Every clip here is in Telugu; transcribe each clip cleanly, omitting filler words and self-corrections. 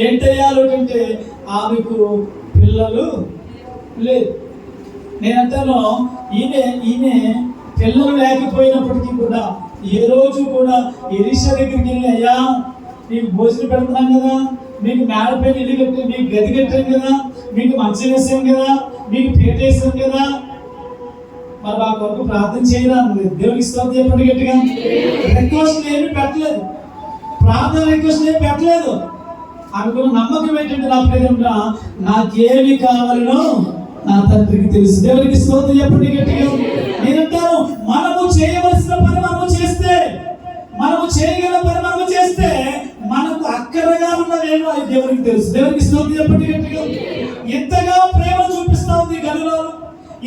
ఏంటయ్యాలంటే ఆమెకు పిల్లలు లేదు. నేనంటాను ఈమె పిల్లలు లేకపోయినప్పటికీ కూడా ఏ రోజు కూడా ఎలీషా దగ్గరికి వెళ్ళి, అయ్యా మీకు భోజనం పెడుతున్నాం కదా, మీకు మేడపైన ఇల్లు కట్టి మీకు గది కట్టాం కదా, మీకు మంచి వేసాం కదా, మీకు పేట వేసాం కదా, మరి ఆ కొరకు ప్రార్థన చేయరా? దేవునికి స్తోత్రం చెప్పండి గట్టిగా. రిక్వెస్ట్ ఏమి పెట్టలేదు, ప్రార్థన రిక్వెస్ట్ ఏమి పెట్టలేదు. అనుకున్న నమ్మకం ఏంటంటే, నా ప్రేమ నాకేమి కావాలనో నా తండ్రికి తెలుసు. దేవునికి స్తోత్రం చెప్పండి గట్టిగా. నేనంటాను, మనము చేయవలసిన పని మనము చేస్తే, మనము చేయగల పని మనము చేస్తే, మనకు అక్కరగా ఉన్నదేమో అది దేవునికి తెలుసు. దేవునికి స్తోత్రం చెప్పండి గట్టిగా. ఇంతగా ప్రేమ చూపిస్తా ఉంది గనురాలు,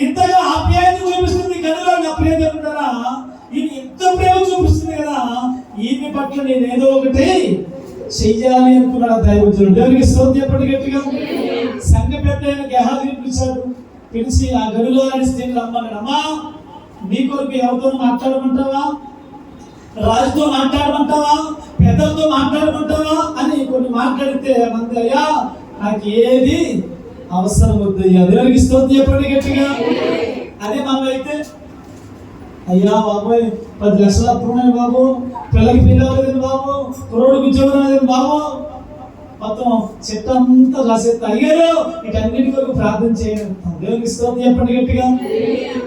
ఇంతగా ఆప్యాయత చూపిస్తుంది గనురాలు. నా ప్రేమ ఉంటారా, ఇది ఇంత ప్రేమ చూపిస్తుంది కదా, ఈమె పట్ల నేను ఏదో ఒకటి చెయ్యాలి అనుకున్నాడు దైవజనుడు. దేవునికి స్తోత్రం చెప్పండి గట్టిగా. సంఘ పెద్ద అయిన గెహాజీని పిలిచాడు. పిలిచి ఆ గదిలో స్త్రీని రమ్మన్నాడు. అమ్మా, నీ కొరకు ఎవరితో మాట్లాడమంటావా, రాజుతో మాట్లాడమంటావా, పెద్దలతో మాట్లాడమంటావా అని కొన్ని మాట్లాడితే మంది, అయ్యా నాకు ఏది అవసరం వద్దయ్యా. దేవునికి స్తోత్రం చెప్పండి గట్టిగా. అదే మనం అయితే, అయ్యా బాబోయ్ 10 లక్షలు అప్పుడున్నాయి బాబు, పిల్లలకి పెళ్ళి అవ్వలేదండి బాబు, కుర్రోడికి ఉద్యోగం లేదండి బాబు, మొత్తం చెట్టంతా రాసేస్తా, అయ్యారు వీటన్నిటి కొరకు ప్రార్థన చేయడం. దేవునికి స్తోత్రం చెప్పండి గట్టిగా.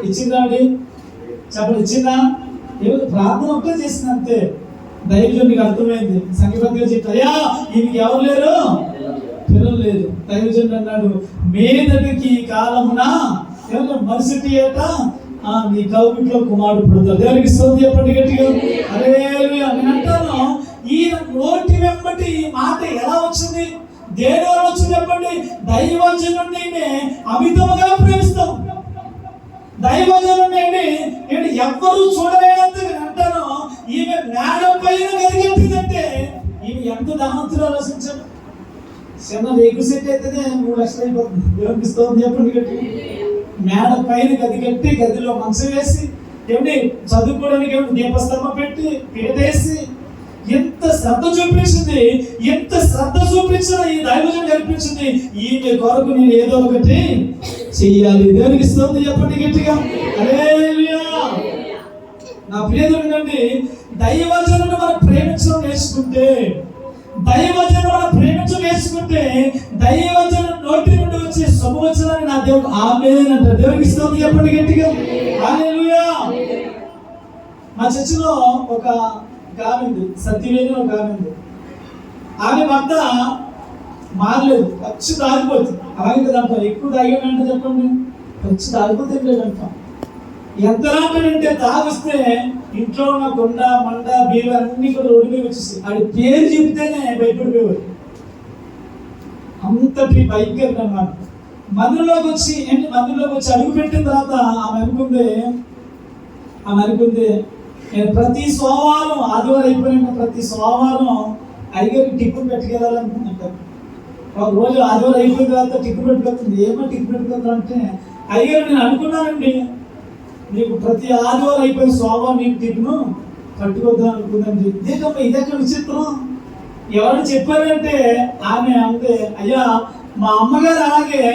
ఇచ్చిందా అండి? చెప్పండి, ఇచ్చిందా? ఏదో ప్రార్థన ఒక్కటే చేసింది అంతే. దైవజనుడికి అర్థమైంది. సంఘపతిగా చెప్పి, అయ్యా ఈయనకి ఎవరు లేరు, పిల్లలు లేదు. దైవజనుడు అన్నాడు, మీదటికి కాలమున మరుసటి ఏట నీ కౌగిట్లో కుమారుడు పుడతాడు. దేవునికి స్తోత్రం చెప్పండి గట్టిగా. హల్లెలూయా. నేను అంటాను, ఈయన నోటి వెంబటి ఈ మాట ఎలా వచ్చింది, దేని వల్ల వచ్చింది చెప్పండి? దైవజనుడిని అమితముగా ప్రేమిస్తాం. దైవజనుడిని ఏంటి ఎవ్వరూ చూడలేనంతగా అంటాను. ఈమె మేడ పైన గదిగట్టిందంటే ఈమె ఎంత ధనవంతులు ఆలోచించండి. చిన్న రేకు సెట్ అయితేనే 3 లక్షలు అయిపోతుంది. దేవునికి స్తోత్రం చెప్పండి గట్టిగా. మేడ పైన గది కట్టి, గదిలో మంచం వేసి, ఏమిటి చదువుకోవడానికి ఏమిటి దీపస్తంభం పెట్టి, పీటేసి, ఎంత శ్రద్ధ చూపించింది, ఎంత శ్రద్ధ చూపించిన ఈ దైవజనం కల్పించింది. ఈమె కొరకు నేను ఏదో ఒకటి చెయ్యాలి. దేవునికి స్తోత్రం చెప్పండి గట్టిగా. హల్లెలూయా. నా ప్రియమైనది, దైవజనుడు మనం ప్రేమించడం నేర్చుకుంటే, దైవజనుడు మనం ప్రేమించడం నేర్చుకుంటే, దైవజనుడు నోటి నుండి వచ్చే శుభవచనాన్ని నా దేవుడు ఆమేన్ అంటారు. దేవునికి స్తోత్రం చెప్పండి గట్టిగా. హల్లెలూయా. మా చర్చిలో ఒక ఆమె ఉంది, సత్యవేది ఒక ఆమె ఉంది. ఆమె భర్త మారలేదు, పచ్చి తాగిపోతుంది. అలాగే అంటాం, ఎక్కువ తాగేమంటే చెప్పండి, పచ్చి తాగిపోతే అంటాం. ఎంతలాంటి తాగిస్తే ఇంట్లో ఉన్న కొండ మండ బీరు అన్ని కూడా రోడ్డు మీద వచ్చేసి అది పేరు చెప్తేనే భయపడిపోయేవారు. అంతటి భయంకరం అన్నమాట. మందిరంలోకి వచ్చి అడుగు పెట్టిన తర్వాత ఆమె అనుకుంది నేను ప్రతి సోమవారం, ఆదివారం అయిపోయిన ప్రతి సోమవారం అయ్యగారికి టిక్కు పెట్టుకెళ్ళాలనుకుంటాను. ఒక రోజు ఆదివారం అయిపోయిన తర్వాత టిక్కు పెట్టుకెళ్తుంది. ఏమో టిక్కు పెట్టుకెళ్తా అంటే, అయ్యగారు నేను అనుకున్నానండి, నీకు ప్రతి ఆదివారం అయిపోయిన సోమవారం నీకు టిక్ను పట్టుకొద్దాం అనుకుందండి. ఇదెక్కడ విచిత్రం, ఎవరు చెప్పారంటే ఆమె అంటే, అయ్యా మా అమ్మగారు అలాగే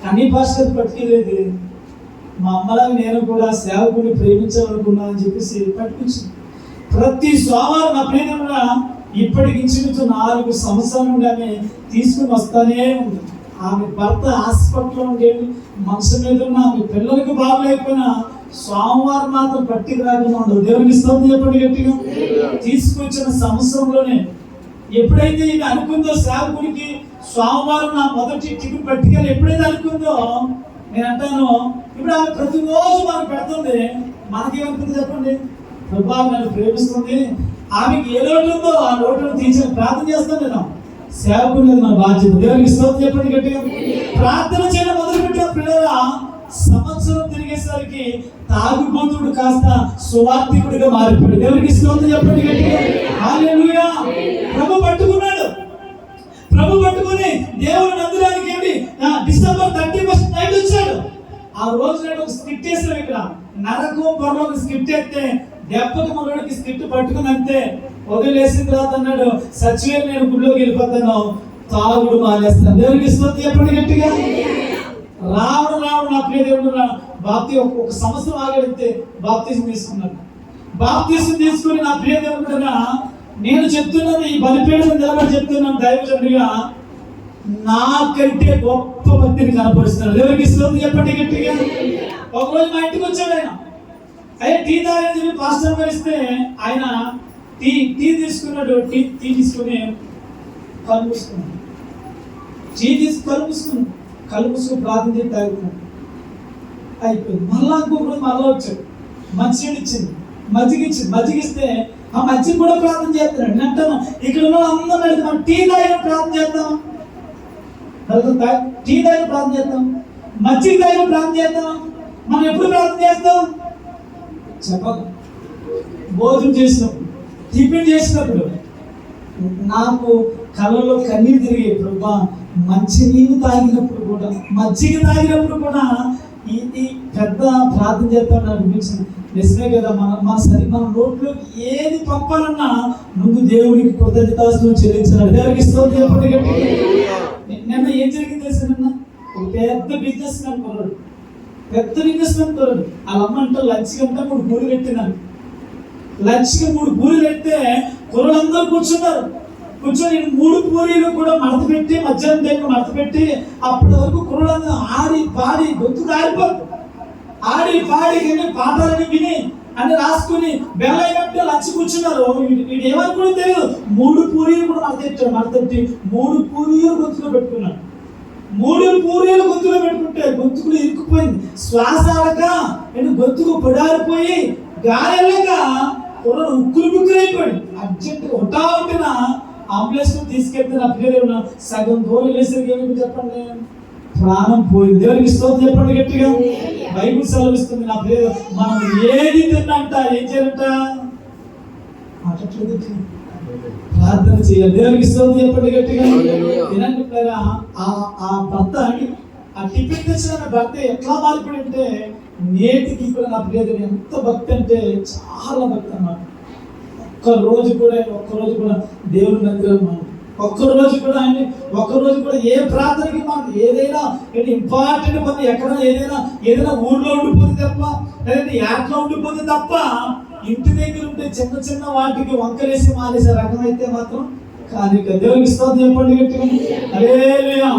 అన్ని భాషలు పట్టుకెళ్ళేది, మా అమ్మలాగా నేను కూడా సేవకుని ప్రేమించాలనుకున్నాను అని చెప్పేసి పట్టుకొచ్చింది. ప్రతి సోమవారం నా ప్రేమ ఇప్పటికి ఇంచుమించు 4 సంవత్సరాల నుండి ఆమె తీసుకుని వస్తానే ఉంది. ఆమె భర్త హాస్పిటల్లో ఉండేది, మనసు మీద ఉన్న ఆమె పిల్లలకు బాగలేకపోయినా సోమవారం మాత్రం పట్టికి రాకుండా ఉండదు. దేవునికి స్తోత్రం చెప్పండి గట్టిగా. తీసుకొచ్చిన సంవత్సరంలోనే ఎప్పుడైతే ఇది అనుకుందో, సేవకునికి సోమవారం నా మొదటి టికెట్ పట్టుకెళ్ళి ఎప్పుడైతే అనుకుందో, నేను అంటాను, ఇప్పుడు ఆమె ప్రతిరోజు మనకు పెడుతుంది. మనకేమనుకుంది చెప్పండి? ప్రభా నన్ను ప్రేమిస్తుంది, ఆమెకి ఏ లోటు ఉందో ఆ లోటును తీర్చని ప్రార్థన చేస్తాను. నేను సేవకుని మన బాధ్యత. దేవునికి స్తోత్రం చెప్పండి గట్టిగా. ప్రార్థన చేయడం మొదలుపెట్టిన పిల్లల సంవత్సరం తిరిగేసరికి తాగుబోతుడు కాస్త సువార్థికుడిగా మారిపోయాడు. దేవునికి స్తోత్రం చెప్పండి గట్టిగా. హల్లెలూయా. ప్రభు పట్టుకున్నాడు. ప్రభు పట్టుకుని దేవుని మందిరానికి ఏంటి డిసెంబర్ 31 నైట్ వచ్చాడు. ఆ రోజు నాడు ఒక స్క్రిప్ట్ వేసాడు. ఇక్కడ నరకం పర్లోకి స్క్రిప్ట్ ఎత్తే దెబ్బకి మనోడికి స్క్రిప్ట్ పట్టుకుని అంతే వదిలేసిన తర్వాత అన్నాడు, సచివే నేను గుడిలోకి వెళ్ళిపోతాను, తాగుడు మానేస్తాను. దేవునికి స్తోత్రం చెప్పండి గట్టిగా. రావడం నా ప్రియ దేవుడు ఒక సంవత్సరం ఆగడితే బాప్తిజం తీసుకున్నాడు. బాప్తిజం తీసుకుని నా ప్రియ దేవుడు నేను చెప్తున్నాను, ఈ బలిపీఠం నిలబడి చెప్తున్నాను, దైవజనుడిగా నాకంటే గొప్ప భక్తిని కనపరుస్తున్నాడు. దేవునికి స్తోత్రం చెప్పండి గట్టిగా. ఒకరోజు మా ఇంటికి వచ్చాడు ఆయన. అయ్యే టీ తాగని చెప్పి పాస్టర్ గారిస్తే ఆయన టీ తీసుకున్నాడు. టీ తీసుకుని కళ్ళు మూసుకున్నాడు. కళ్ళు మూసుకుని ప్రార్థన చేసి తాగుతున్నాడు. అయిపోయింది. మళ్ళా ఇంకొకరోజు మళ్ళా వచ్చాడు. మంచినీళ్ళు ఇచ్చింది, మజ్జిగిస్తే ఆ మజ్జిగ కూడా ప్రార్థన చేస్తున్నాడు. నేను అంటాను, ఇక్కడ ఉన్న అందరం వెళ్తాం, టీ తాగిన ప్రార్థన చేద్దాం, టీ తాగిన ప్రార్థన చేద్దాం, మజ్జిగ తాగిన ప్రార్థన చేద్దాం. మనం ఎప్పుడు ప్రార్థన చేస్తాం చెప్పదు. భోజనం చేసినప్పుడు, టిఫిన్ చేసినప్పుడు నాకు కళ్ళలో కన్నీరు తిరిగేప్పుడు, మంచి నీళ్ళు తాగినప్పుడు కూడా, మజ్జిగ తాగినప్పుడు కూడా ఇది పెద్ద ప్రార్థన చేస్తాను అనిపించింది. నిజమే కదా, మన నోట్లోకి ఏది పంపాలన్నా నువ్వు దేవుడికి కృతజ్ఞతాస్తులు చెల్లించాలి. దేవుడికి స్తోత్రం చెప్పండి. నిన్న ఏం జరిగింది తెలుసా? ఒక పెద్ద బిజినెస్ మ్యాన్ కొన్నాడు. వాళ్ళ అమ్మ అంటే లంచ్కి అంతా 3 పూరీలు పెట్టినాను. లంచ్కి 3 పూరీలు పెడితే కుర్రలందరూ కూర్చొని 3 పూరీలు కూడా మడత పెట్టి, మధ్యాహ్నం టైంలో మడత పెట్టి, అప్పటి వరకు కుర్రలందరూ ఆడి పాడి గొంతు ఆడిపోదు, ఆడి పాడి పాఠాలని విని అని రాసుకుని బెల్లైనట్టు లంచ్ కూర్చున్నారు. వీడు ఏమనుకుని తెలియదు, 3 పూరీలు కూడా మడతెట్టి 3 పూరీలు గొంతులో పెట్టుకున్నాడు. 3 పూరీలు గొంతులో పెట్టుకుంటే గొంతుకులు ఇరుక్కుపోయింది. శ్వాస ఆడక గొంతుకు పొడారిపోయి గాలిలాక కుర్రలు ఉక్కులు అయిపోయింది. అర్జెంటుగా ఉంటా అంబులెన్స్ తీసుకెళ్తే నా పేరు సగం దూరం వేసరికి ఏమి చెప్పండి, ప్రాణం పోయింది. దేవునికి స్తోత్రం చెప్పండి గట్టిగా. బైబిల్ సెలవిస్తుంది నా పేరు, మనం ఏది తిన్నంట ఏం చేయాలంట, ప్రార్థన చేయాలి. దేవునికి స్తోత్రం చెప్పండి గట్టిగా. తినంటారా ఆ భర్త, ఆ టిఫిన్ తెచ్చిన భర్త ఎట్లా మారిపోయి అంటే నేటికి కూడా నా ప్రియత ఎంత భక్తి అంటే చాలా భక్తి అన్నమాట. ఒక్కరోజు కూడా దేవుని మందిరం, ఒక్కరోజు కూడా ఏ ప్రార్థనకి మనం ఏదైనా ఇంపార్టెంట్ పని ఎక్కడ ఏదైనా ఊళ్ళో ఉండిపోతే తప్ప, లేదంటే యాట్లో ఉండిపోతే తప్ప, ఇంటి దగ్గర ఉంటే చిన్న వాటికి వంకలేసి మానేసే రకం అయితే మాత్రం కానీ దేవునికి స్తోత్రం చెప్పండి గట్టిగా. హల్లెలూయా.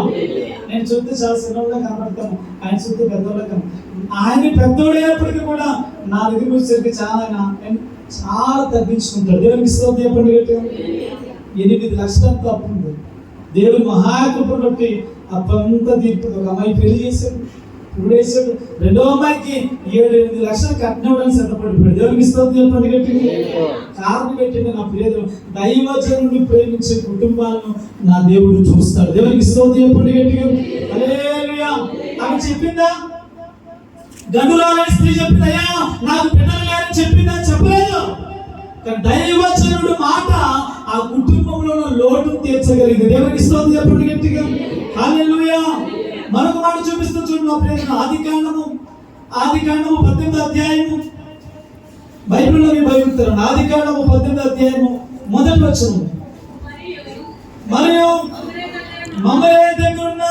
నేను చూస్తే చాలా చిన్నవాళ్ళ కనబడతాను, ఆయన చూస్తే పెద్దవాళ్ళ ఆయన పెద్దోడైనప్పటికీ కూడా నా దగ్గర వచ్చేసరికి చాలా తగ్గించుకుంటాడు. దేవునికి స్తోత్రం చెప్పండి గట్టిగా. 8 లక్షల అప్పు ఉంది. దేవుని మహాకృపను బట్టి అప్పంతా తీర్పు. ఒక అమ్మాయి పెళ్లి చేశాడు, వేసాడు. 2వ అమ్మాయికి 7-8 లక్షలు కట్టినవడానికి సిద్ధపడిపోయాడు. దేవునికి స్తోత్రం చెప్పండి గట్టిగా. కారణం పెట్టండి నా ప్రియతను, దైవజనుడిని ప్రేమించే కుటుంబాలను నా దేవుడు చూస్తాడు. దేవునికి స్తోత్రం చెప్పండి గట్టిగా. హల్లెలూయా. ఆమె చెప్పిందా? గనురాలని స్త్రీ చెప్పింది, అయ్యా నాకు బిడ్డలు లేరని చెప్పిందా? చెప్పలేదు. దైవజనుడు మాట ఆ కుటుంబంలో లోటు తీర్చగలిగింది. దేవునికి స్తోత్రం చెప్పండి గట్టిగా. హల్లెలూయా. మరొక మాట చూపిస్తూ చూడండి. ఆదికాండము 18వ అధ్యాయము, బైబిల్లో మీ బైబిల్ ఆదికాండము 18వ అధ్యాయము 1వ వచనం. మరియు మమ్రే దగ్గరున్న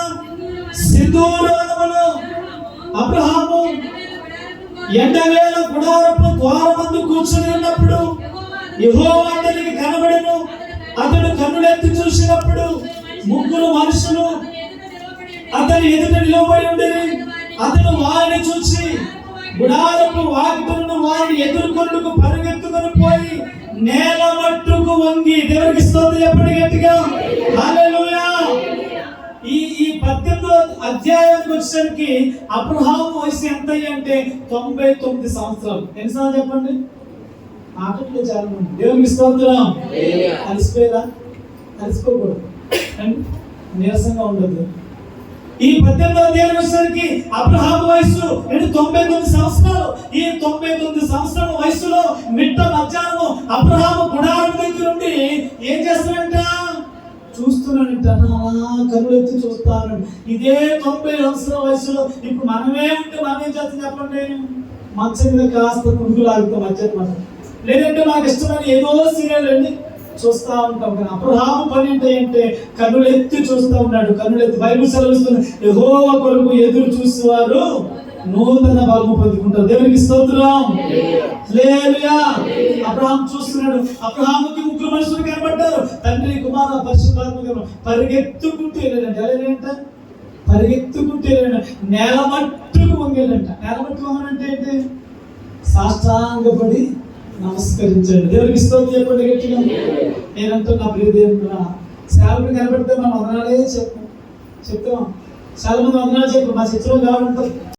సింధూరవనములో అబ్రహాము ఎండవేళ గుడారపు ద్వారమందు కూర్చొని ఉన్నప్పుడు యెహోవా అతనికి కనబడెను. అతడు కన్నులెత్తి చూసినప్పుడు 3 మనుషులు అతని ఎదుట నిలబడి ఉండేది. అతను వారిని చూసి గుడారపు వాకిటను వారిని ఎదుర్కొంటూ పరిగెత్తుకొని పోయి నేల మట్టుకు వంగి, దేవునికి స్తోత్రం చెప్పండి గట్టిగా. హల్లెలూయా. ఈ 18వ అధ్యాయానికి వచ్చేసరికి అబ్రహాము వయసు ఎంత అంటే 99 సంవత్సరాలు. ఎన్ని సంవత్సరాలు చెప్పండి? ఆటలు చాలా మంది. దేవునికి స్తోత్రం. అలసిపోకూడదు, నీరసంగా ఉండదు. ఈ 18వ అధ్యాయం వచ్చేసరికి అబ్రహాము వయసు 99 సంవత్సరాలు. ఈ 99 సంవత్సరాల వయసులో మిట్ట మధ్యాహ్నం అబ్రహాము గుడారం దగ్గర ఉండి ఏం చేస్తాడంట? చూస్తున్నాడంట. కనులెత్తి చూస్తాను. ఇదే 90 సంవత్సరాల వయసులో ఇప్పుడు మనమే ఉంటే మనం ఏం చేస్తాం చెప్పండి? మంచం మీద కాస్త పురుగులు ఆగుతాం మధ్యాహ్నం. లేదంటే నాకు ఇష్టమైన ఏదో సీరియల్ అండి, చూస్తా ఉంటాం. కానీ అబ్రహాము పని ఏంటంటే కన్నులెత్తి చూస్తా ఉన్నాడు. కన్నులెత్తి బైబిల్ సెలవిస్తుంది, యెహోవా కొరకు ఎదురు చూసేవారు నూతన బలము పొందుకుంటారు. దేవునికి స్తోత్రం. హల్లెలూయా. అబ్రహాం చూస్తున్నాడు. అబ్రహాముకి ముగ్గురు మనుషులు కనబడ్డారు, తండ్రి, కుమార, పరిశుద్ధాత్మ. పరిగెత్తుకుంటూ వెళ్ళాడంట. వెళ్ళేంట పరిగెత్తుకుంటూ వెళ్ళాడు. నేల మట్టుకు వంగేదంట. నేల మట్టుకు వంగనంటే ఏంటి? సాష్టాంగపడి నమస్కరించండి. దేవునికి స్తోత్రం చెప్పండి గట్టిగా. నేనంటూ నా ప్రియ దేవుడు, సేవకుడు కనబడితే మనం వందనాలే చెప్తాం. చాలా మంది వందనాలు చెప్పు, మా చిత్రం కావాలంటారు.